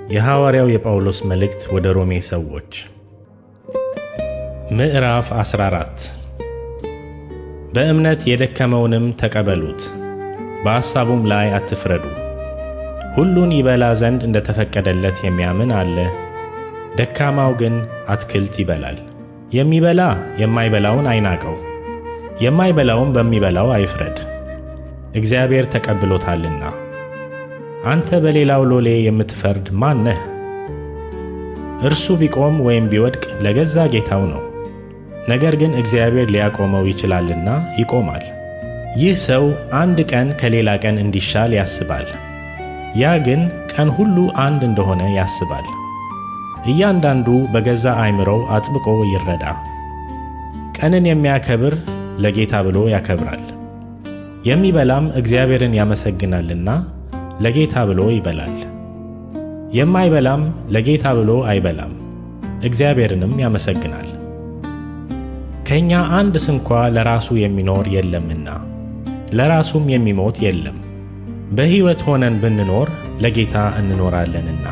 የሐዋርያው የጳውሎስ መልእክት ወደ ሮሜ ሰዎች ምዕራፍ 14 በእምነት የደከመውንም ተቀበሉት፣ በሐሳቡም ላይ አትፍረዱ። ሁሉን ይበላ ዘንድ እንደተፈቀደለት የሚያምን አለ። ደካማው ግን አትክልት ይበላል። የሚበላ የማይበላውን አይናቀው፣ የማይበላውም በሚበላው አይፍረድ፣ እግዚአብሔር ተቀብሎታልና። አንተ በሌላው ሎሌ የምትፈርድ ማን ነህ? እርሱ ቢቆም ወይም ቢወድቅ ለገዛ ጌታው ነው። ነገር ግን እግዚአብሔር ሊያቆመው ይችላልና ይቆማል። ይህ ሰው አንድ ቀን ከሌላ ቀን እንዲሻል ያስባል፣ ያ ግን ቀን ሁሉ አንድ እንደሆነ ያስባል። እያንዳንዱ በገዛ አእምሮው አጥብቆ ይረዳ። ቀንን የሚያከብር ለጌታ ብሎ ያከብራል፣ የሚበላም እግዚአብሔርን ያመሰግናልና ለጌታ ብሎ ይበላል። የማይበላም ለጌታ ብሎ አይበላም፣ እግዚአብሔርንም ያመሰግናል። ከእኛ አንድ ስንኳ ለራሱ የሚኖር የለምና ለራሱም የሚሞት የለም። በሕይወት ሆነን ብንኖር ለጌታ እንኖራለንና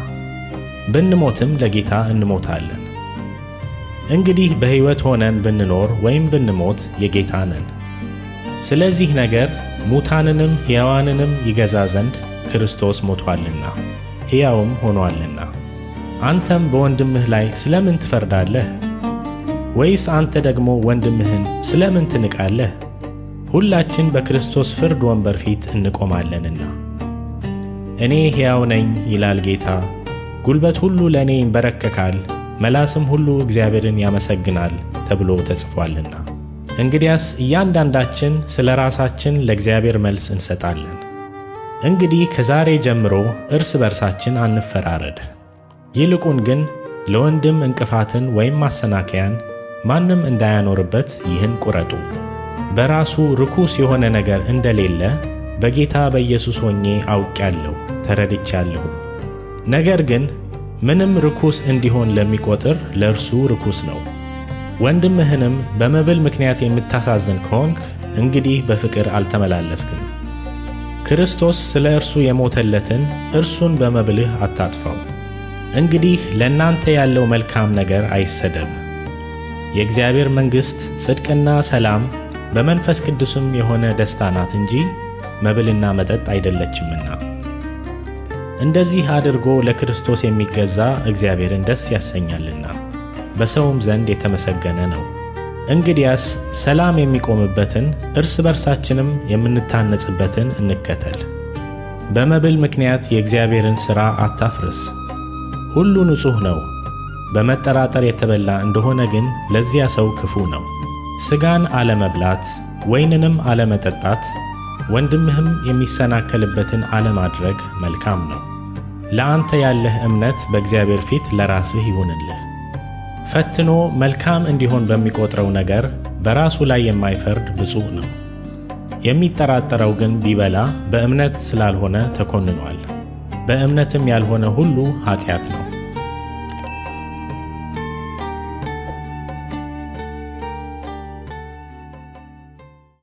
ብንሞትም ለጌታ እንሞታለን። እንግዲህ በሕይወት ሆነን ብንኖር ወይም ብንሞት የጌታ ነን። ስለዚህ ነገር ሙታንንም ሕያዋንንም ይገዛ ዘንድ ክርስቶስ ሞቷልና ሕያውም ሆኖአልና። አንተም በወንድምህ ላይ ስለምን ትፈርዳለህ? ወይስ አንተ ደግሞ ወንድምህን ስለምን ትንቃለህ? ሁላችን በክርስቶስ ፍርድ ወንበር ፊት እንቆማለንና። እኔ ሕያው ነኝ ይላል ጌታ፣ ጉልበት ሁሉ ለእኔ ይንበረከካል፣ መላስም ሁሉ እግዚአብሔርን ያመሰግናል ተብሎ ተጽፏልና። እንግዲያስ እያንዳንዳችን ስለ ራሳችን ለእግዚአብሔር መልስ እንሰጣለን። እንግዲህ ከዛሬ ጀምሮ እርስ በርሳችን አንፈራረድ። ይልቁን ግን ለወንድም እንቅፋትን ወይም ማሰናከያን ማንም እንዳያኖርበት ይህን ቁረጡ። በራሱ ርኩስ የሆነ ነገር እንደሌለ በጌታ በኢየሱስ ሆኜ አውቄአለሁ ተረድቻለሁ። ነገር ግን ምንም ርኩስ እንዲሆን ለሚቆጥር ለእርሱ ርኩስ ነው። ወንድምህንም በመብል ምክንያት የምታሳዝን ከሆንክ እንግዲህ በፍቅር አልተመላለስክም። ክርስቶስ ስለ እርሱ የሞተለትን እርሱን በመብልህ አታጥፋው። እንግዲህ ለእናንተ ያለው መልካም ነገር አይሰደብ። የእግዚአብሔር መንግሥት ጽድቅና ሰላም በመንፈስ ቅዱስም የሆነ ደስታ ናት እንጂ መብልና መጠጥ አይደለችምና። እንደዚህ አድርጎ ለክርስቶስ የሚገዛ እግዚአብሔርን ደስ ያሰኛልና በሰውም ዘንድ የተመሰገነ ነው። እንግዲያስ ሰላም የሚቆምበትን እርስ በርሳችንም የምንታነጽበትን እንከተል። በመብል ምክንያት የእግዚአብሔርን ሥራ አታፍርስ። ሁሉ ንጹሕ ነው። በመጠራጠር የተበላ እንደሆነ ግን ለዚያ ሰው ክፉ ነው። ሥጋን አለመብላት ወይንንም አለመጠጣት፣ ወንድምህም የሚሰናከልበትን አለማድረግ መልካም ነው። ለአንተ ያለህ እምነት በእግዚአብሔር ፊት ለራስህ ይሁንልህ። ፈትኖ መልካም እንዲሆን በሚቆጥረው ነገር በራሱ ላይ የማይፈርድ ብፁዕ ነው። የሚጠራጠረው ግን ቢበላ በእምነት ስላልሆነ ተኮንኗል። በእምነትም ያልሆነ ሁሉ ኃጢአት ነው።